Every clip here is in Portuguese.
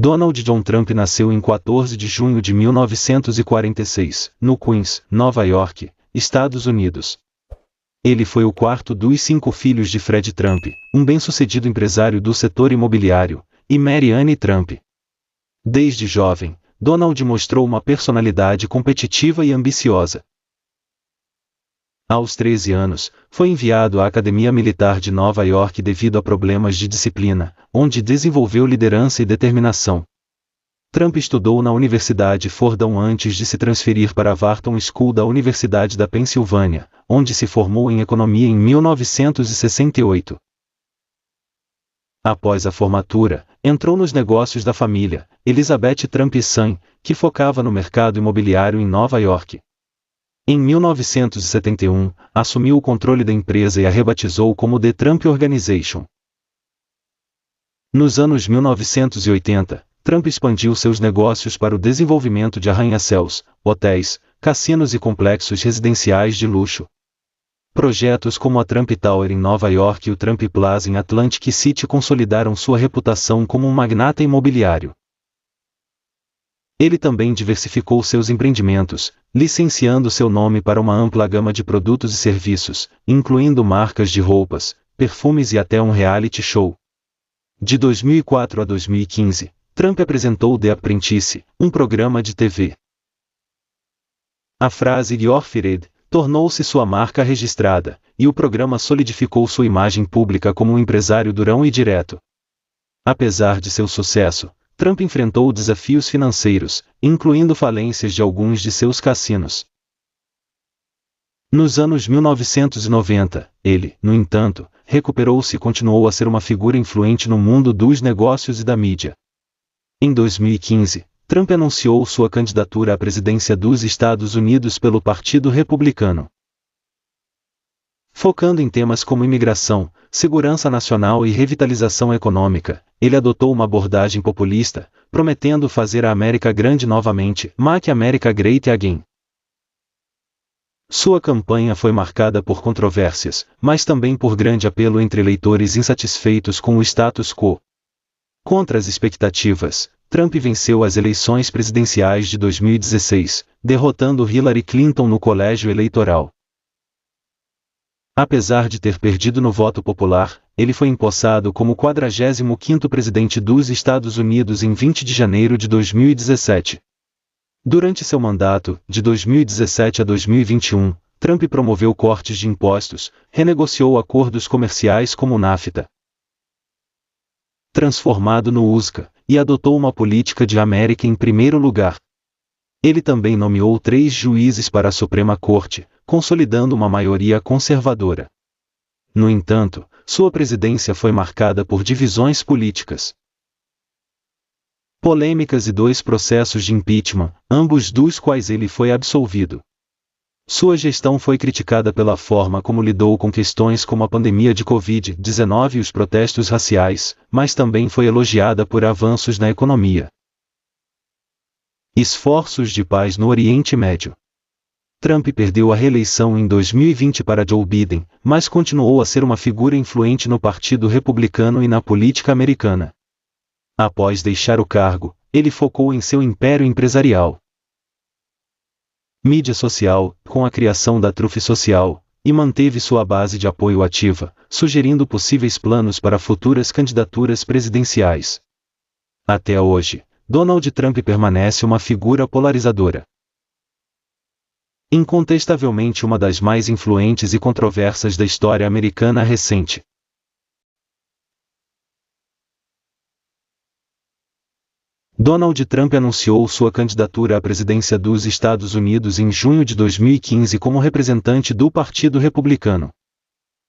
Donald John Trump nasceu em 14 de junho de 1946, no Queens, Nova York, Estados Unidos. Ele foi o quarto dos 5 filhos de Fred Trump, um bem-sucedido empresário do setor imobiliário, e Mary Anne Trump. Desde jovem, Donald mostrou uma personalidade competitiva e ambiciosa. Aos 13 anos, foi enviado à Academia Militar de Nova York devido a problemas de disciplina, onde desenvolveu liderança e determinação. Trump estudou na Universidade Fordham antes de se transferir para a Wharton School da Universidade da Pensilvânia, onde se formou em economia em 1968. Após a formatura, entrou nos negócios da família, Elizabeth Trump Son, que focava no mercado imobiliário em Nova York. Em 1971, assumiu o controle da empresa e a rebatizou como The Trump Organization. Nos anos 1980, Trump expandiu seus negócios para o desenvolvimento de arranha-céus, hotéis, cassinos e complexos residenciais de luxo. Projetos como a Trump Tower em Nova York e o Trump Plaza em Atlantic City consolidaram sua reputação como um magnata imobiliário. Ele também diversificou seus empreendimentos, licenciando seu nome para uma ampla gama de produtos e serviços, incluindo marcas de roupas, perfumes e até um reality show. De 2004 a 2015, Trump apresentou The Apprentice, um programa de TV. A frase "You're fired" tornou-se sua marca registrada, e o programa solidificou sua imagem pública como um empresário durão e direto. Apesar de seu sucesso, Trump enfrentou desafios financeiros, incluindo falências de alguns de seus cassinos. Nos anos 1990, ele, no entanto, recuperou-se e continuou a ser uma figura influente no mundo dos negócios e da mídia. Em 2015, Trump anunciou sua candidatura à presidência dos Estados Unidos pelo Partido Republicano. Focando em temas como imigração, segurança nacional e revitalização econômica, ele adotou uma abordagem populista, prometendo fazer a América grande novamente, Make America Great Again. Sua campanha foi marcada por controvérsias, mas também por grande apelo entre eleitores insatisfeitos com o status quo. Contra as expectativas, Trump venceu as eleições presidenciais de 2016, derrotando Hillary Clinton no colégio eleitoral. Apesar de ter perdido no voto popular, ele foi empossado como 45º presidente dos Estados Unidos em 20 de janeiro de 2017. Durante seu mandato, de 2017 a 2021, Trump promoveu cortes de impostos, renegociou acordos comerciais como o NAFTA, transformado no USMCA, e adotou uma política de América em primeiro lugar. Ele também nomeou 3 juízes para a Suprema Corte, consolidando uma maioria conservadora. No entanto, sua presidência foi marcada por divisões políticas, polêmicas e 2 processos de impeachment, ambos dos quais ele foi absolvido. Sua gestão foi criticada pela forma como lidou com questões como a pandemia de Covid-19 e os protestos raciais, mas também foi elogiada por avanços na economia. Esforços de paz no Oriente Médio. Trump perdeu a reeleição em 2020 para Joe Biden, mas continuou a ser uma figura influente no Partido Republicano e na política americana. Após deixar o cargo, ele focou em seu império empresarial, mídia social, com a criação da Truth Social, e manteve sua base de apoio ativa, sugerindo possíveis planos para futuras candidaturas presidenciais. Até hoje, Donald Trump permanece uma figura polarizadora. Incontestavelmente uma das mais influentes e controversas da história americana recente. Donald Trump anunciou sua candidatura à presidência dos Estados Unidos em junho de 2015 como representante do Partido Republicano.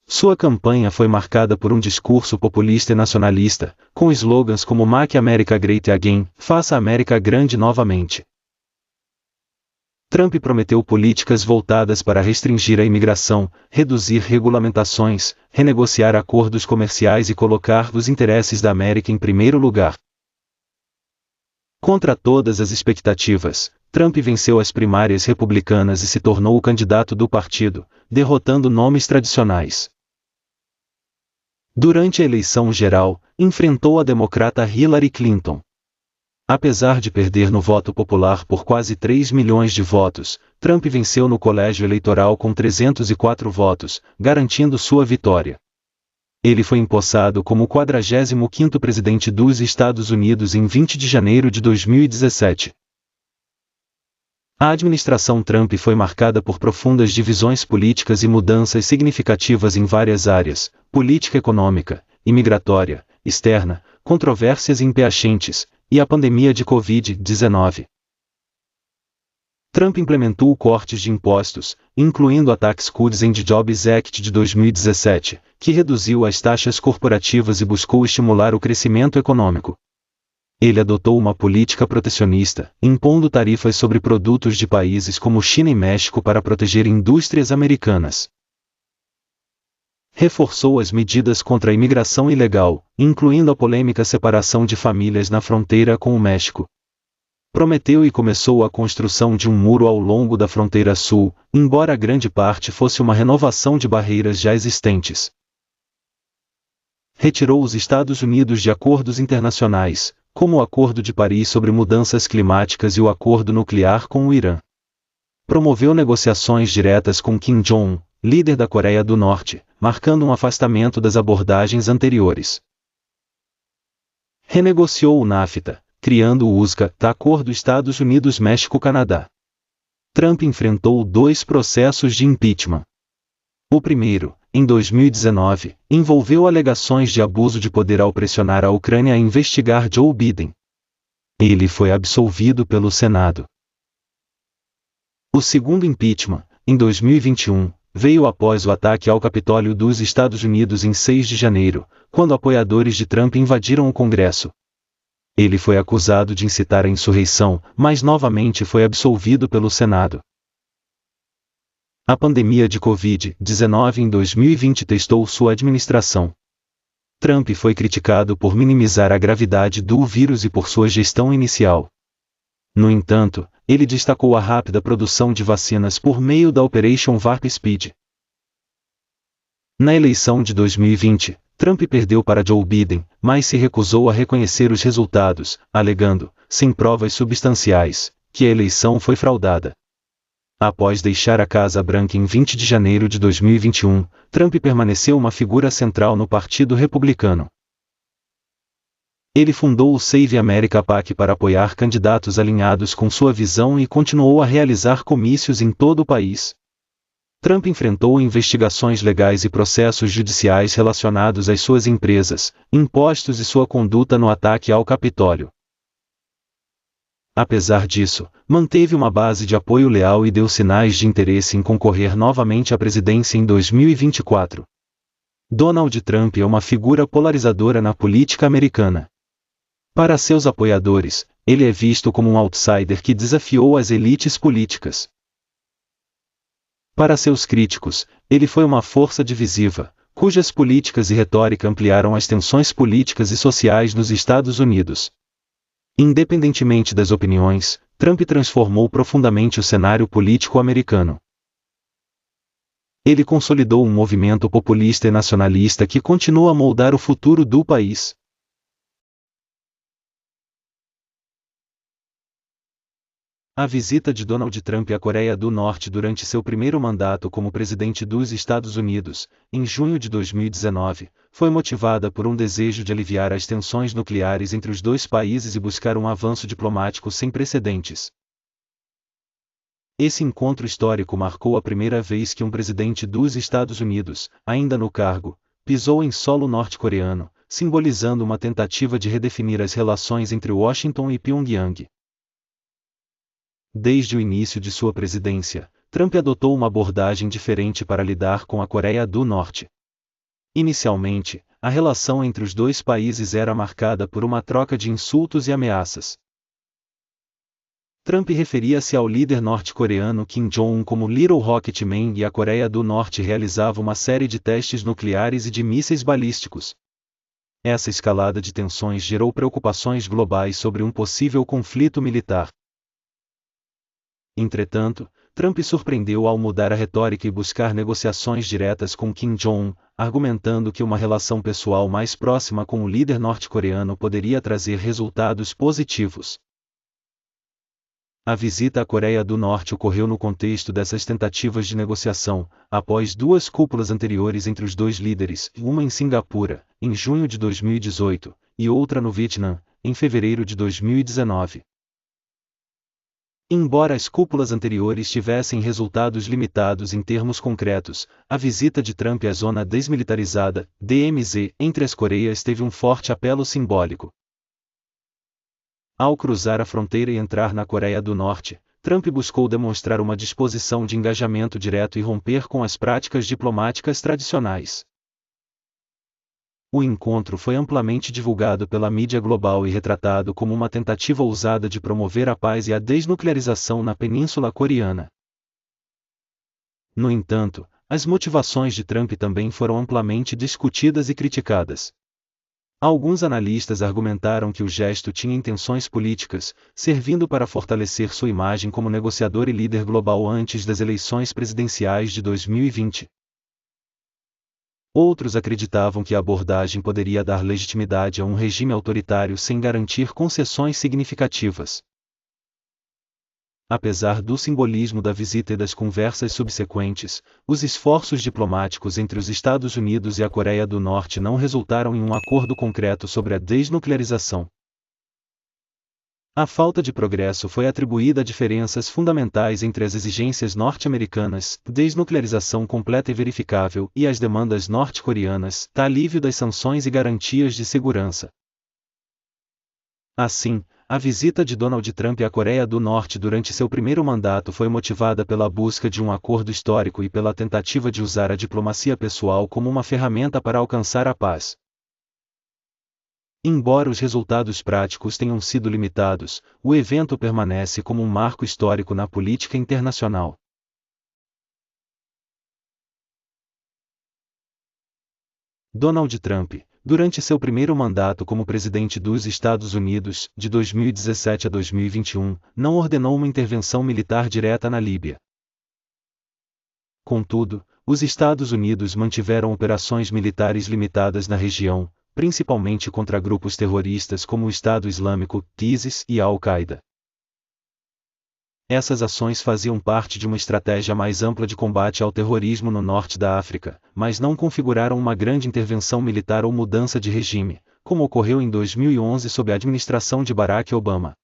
Sua campanha foi marcada por um discurso populista e nacionalista, com slogans como Make America Great Again, Faça a América Grande novamente. Trump prometeu políticas voltadas para restringir a imigração, reduzir regulamentações, renegociar acordos comerciais e colocar os interesses da América em primeiro lugar. Contra todas as expectativas, Trump venceu as primárias republicanas e se tornou o candidato do partido, derrotando nomes tradicionais. Durante a eleição geral, enfrentou a democrata Hillary Clinton. Apesar de perder no voto popular por quase 3 milhões de votos, Trump venceu no colégio eleitoral com 304 votos, garantindo sua vitória. Ele foi empossado como o 45º presidente dos Estados Unidos em 20 de janeiro de 2017. A administração Trump foi marcada por profundas divisões políticas e mudanças significativas em várias áreas: política econômica, imigratória, externa, controvérsias impeachments, e a pandemia de Covid-19. Trump implementou cortes de impostos, incluindo a Tax Cuts and Jobs Act de 2017, que reduziu as taxas corporativas e buscou estimular o crescimento econômico. Ele adotou uma política protecionista, impondo tarifas sobre produtos de países como China e México para proteger indústrias americanas. Reforçou as medidas contra a imigração ilegal, incluindo a polêmica separação de famílias na fronteira com o México. Prometeu e começou a construção de um muro ao longo da fronteira sul, embora grande parte fosse uma renovação de barreiras já existentes. Retirou os Estados Unidos de acordos internacionais, como o Acordo de Paris sobre mudanças climáticas e o Acordo nuclear com o Irã. Promoveu negociações diretas com Kim Jong-un, líder da Coreia do Norte, marcando um afastamento das abordagens anteriores. Renegociou o NAFTA, criando o USMCA, Acordo Estados Unidos-México-Canadá. Trump enfrentou 2 processos de impeachment. O primeiro, em 2019, envolveu alegações de abuso de poder ao pressionar a Ucrânia a investigar Joe Biden. Ele foi absolvido pelo Senado. O segundo impeachment, em 2021, veio após o ataque ao Capitólio dos Estados Unidos em 6 de janeiro, quando apoiadores de Trump invadiram o Congresso. Ele foi acusado de incitar a insurreição, mas novamente foi absolvido pelo Senado. A pandemia de Covid-19 em 2020 testou sua administração. Trump foi criticado por minimizar a gravidade do vírus e por sua gestão inicial. No entanto, ele destacou a rápida produção de vacinas por meio da Operation Warp Speed. Na eleição de 2020, Trump perdeu para Joe Biden, mas se recusou a reconhecer os resultados, alegando, sem provas substanciais, que a eleição foi fraudada. Após deixar a Casa Branca em 20 de janeiro de 2021, Trump permaneceu uma figura central no Partido Republicano. Ele fundou o Save America PAC para apoiar candidatos alinhados com sua visão e continuou a realizar comícios em todo o país. Trump enfrentou investigações legais e processos judiciais relacionados às suas empresas, impostos e sua conduta no ataque ao Capitólio. Apesar disso, manteve uma base de apoio leal e deu sinais de interesse em concorrer novamente à presidência em 2024. Donald Trump é uma figura polarizadora na política americana. Para seus apoiadores, ele é visto como um outsider que desafiou as elites políticas. Para seus críticos, ele foi uma força divisiva, cujas políticas e retórica ampliaram as tensões políticas e sociais nos Estados Unidos. Independentemente das opiniões, Trump transformou profundamente o cenário político americano. Ele consolidou um movimento populista e nacionalista que continua a moldar o futuro do país. A visita de Donald Trump à Coreia do Norte durante seu primeiro mandato como presidente dos Estados Unidos, em junho de 2019, foi motivada por um desejo de aliviar as tensões nucleares entre os dois países e buscar um avanço diplomático sem precedentes. Esse encontro histórico marcou a primeira vez que um presidente dos Estados Unidos, ainda no cargo, pisou em solo norte-coreano, simbolizando uma tentativa de redefinir as relações entre Washington e Pyongyang. Desde o início de sua presidência, Trump adotou uma abordagem diferente para lidar com a Coreia do Norte. Inicialmente, a relação entre os dois países era marcada por uma troca de insultos e ameaças. Trump referia-se ao líder norte-coreano Kim Jong-un como Little Rocket Man e a Coreia do Norte realizava uma série de testes nucleares e de mísseis balísticos. Essa escalada de tensões gerou preocupações globais sobre um possível conflito militar. Entretanto, Trump surpreendeu ao mudar a retórica e buscar negociações diretas com Kim Jong-un, argumentando que uma relação pessoal mais próxima com o líder norte-coreano poderia trazer resultados positivos. A visita à Coreia do Norte ocorreu no contexto dessas tentativas de negociação, após duas cúpulas anteriores entre os dois líderes, uma em Singapura, em junho de 2018, e outra no Vietnã, em fevereiro de 2019. Embora as cúpulas anteriores tivessem resultados limitados em termos concretos, a visita de Trump à Zona Desmilitarizada, DMZ, entre as Coreias teve um forte apelo simbólico. Ao cruzar a fronteira e entrar na Coreia do Norte, Trump buscou demonstrar uma disposição de engajamento direto e romper com as práticas diplomáticas tradicionais. O encontro foi amplamente divulgado pela mídia global e retratado como uma tentativa ousada de promover a paz e a desnuclearização na Península Coreana. No entanto, as motivações de Trump também foram amplamente discutidas e criticadas. Alguns analistas argumentaram que o gesto tinha intenções políticas, servindo para fortalecer sua imagem como negociador e líder global antes das eleições presidenciais de 2020. Outros acreditavam que a abordagem poderia dar legitimidade a um regime autoritário sem garantir concessões significativas. Apesar do simbolismo da visita e das conversas subsequentes, os esforços diplomáticos entre os Estados Unidos e a Coreia do Norte não resultaram em um acordo concreto sobre a desnuclearização. A falta de progresso foi atribuída a diferenças fundamentais entre as exigências norte-americanas, desnuclearização completa e verificável, e as demandas norte-coreanas, alívio das sanções e garantias de segurança. Assim, a visita de Donald Trump à Coreia do Norte durante seu primeiro mandato foi motivada pela busca de um acordo histórico e pela tentativa de usar a diplomacia pessoal como uma ferramenta para alcançar a paz. Embora os resultados práticos tenham sido limitados, o evento permanece como um marco histórico na política internacional. Donald Trump, durante seu primeiro mandato como presidente dos Estados Unidos, de 2017 a 2021, não ordenou uma intervenção militar direta na Líbia. Contudo, os Estados Unidos mantiveram operações militares limitadas na região, principalmente contra grupos terroristas como o Estado Islâmico, ISIS e Al-Qaeda. Essas ações faziam parte de uma estratégia mais ampla de combate ao terrorismo no norte da África, mas não configuraram uma grande intervenção militar ou mudança de regime, como ocorreu em 2011 sob a administração de Barack Obama.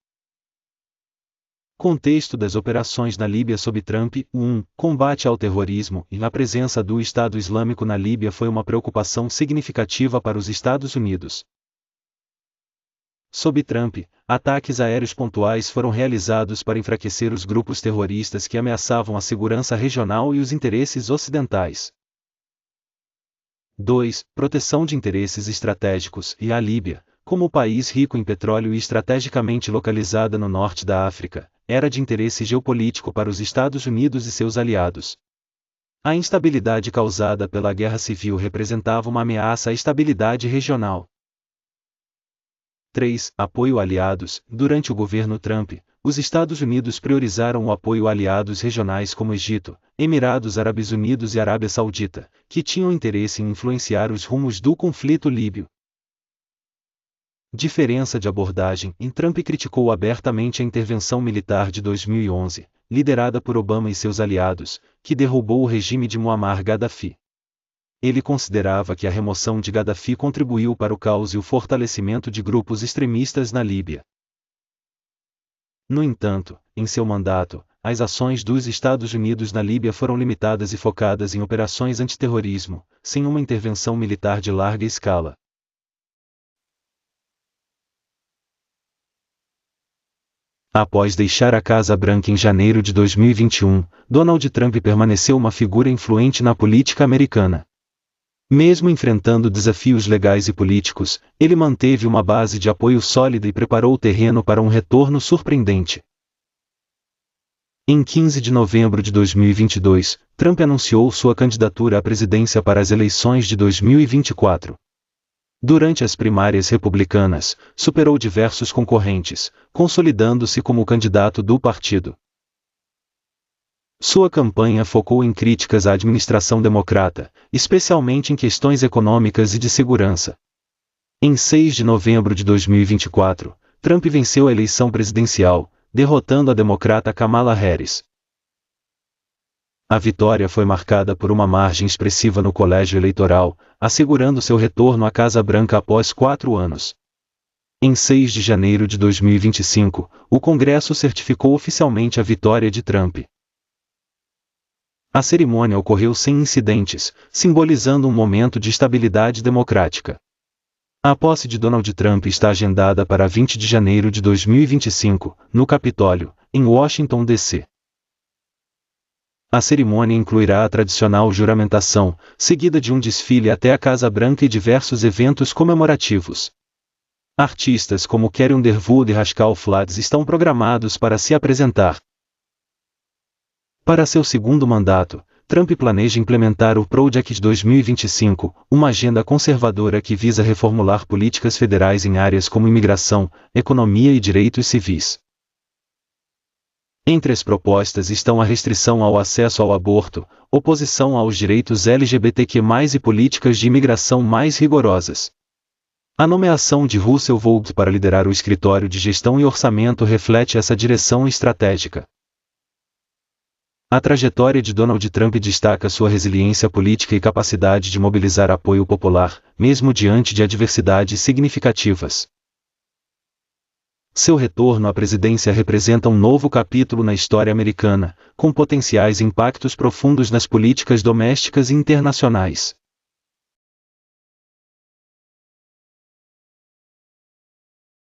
Contexto das operações na Líbia sob Trump. 1. Combate ao terrorismo e a presença do Estado Islâmico na Líbia foi uma preocupação significativa para os Estados Unidos. Sob Trump, ataques aéreos pontuais foram realizados para enfraquecer os grupos terroristas que ameaçavam a segurança regional e os interesses ocidentais. 2. Proteção de interesses estratégicos. E a Líbia, como país rico em petróleo e estrategicamente localizada no norte da África, era de interesse geopolítico para os Estados Unidos e seus aliados. A instabilidade causada pela guerra civil representava uma ameaça à estabilidade regional. 3. Apoio a aliados. Durante o governo Trump, os Estados Unidos priorizaram o apoio a aliados regionais como Egito, Emirados Árabes Unidos e Arábia Saudita, que tinham interesse em influenciar os rumos do conflito líbio. Diferença de abordagem. Trump criticou abertamente a intervenção militar de 2011, liderada por Obama e seus aliados, que derrubou o regime de Muammar Gaddafi. Ele considerava que a remoção de Gaddafi contribuiu para o caos e o fortalecimento de grupos extremistas na Líbia. No entanto, em seu mandato, as ações dos Estados Unidos na Líbia foram limitadas e focadas em operações antiterrorismo, sem uma intervenção militar de larga escala. Após deixar a Casa Branca em janeiro de 2021, Donald Trump permaneceu uma figura influente na política americana. Mesmo enfrentando desafios legais e políticos, ele manteve uma base de apoio sólida e preparou o terreno para um retorno surpreendente. Em 15 de novembro de 2022, Trump anunciou sua candidatura à presidência para as eleições de 2024. Durante as primárias republicanas, superou diversos concorrentes, consolidando-se como o candidato do partido. Sua campanha focou em críticas à administração democrata, especialmente em questões econômicas e de segurança. Em 6 de novembro de 2024, Trump venceu a eleição presidencial, derrotando a democrata Kamala Harris. A vitória foi marcada por uma margem expressiva no colégio eleitoral, assegurando seu retorno à Casa Branca após 4 anos. Em 6 de janeiro de 2025, o Congresso certificou oficialmente a vitória de Trump. A cerimônia ocorreu sem incidentes, simbolizando um momento de estabilidade democrática. A posse de Donald Trump está agendada para 20 de janeiro de 2025, no Capitólio, em Washington, D.C. A cerimônia incluirá a tradicional juramentação, seguida de um desfile até a Casa Branca e diversos eventos comemorativos. Artistas como Carrie Underwood e Rascal Flatts estão programados para se apresentar. Para seu segundo mandato, Trump planeja implementar o Project 2025, uma agenda conservadora que visa reformular políticas federais em áreas como imigração, economia e direitos civis. Entre as propostas estão a restrição ao acesso ao aborto, oposição aos direitos LGBTQ+, e políticas de imigração mais rigorosas. A nomeação de Russell Vought para liderar o escritório de gestão e orçamento reflete essa direção estratégica. A trajetória de Donald Trump destaca sua resiliência política e capacidade de mobilizar apoio popular, mesmo diante de adversidades significativas. Seu retorno à presidência representa um novo capítulo na história americana, com potenciais impactos profundos nas políticas domésticas e internacionais.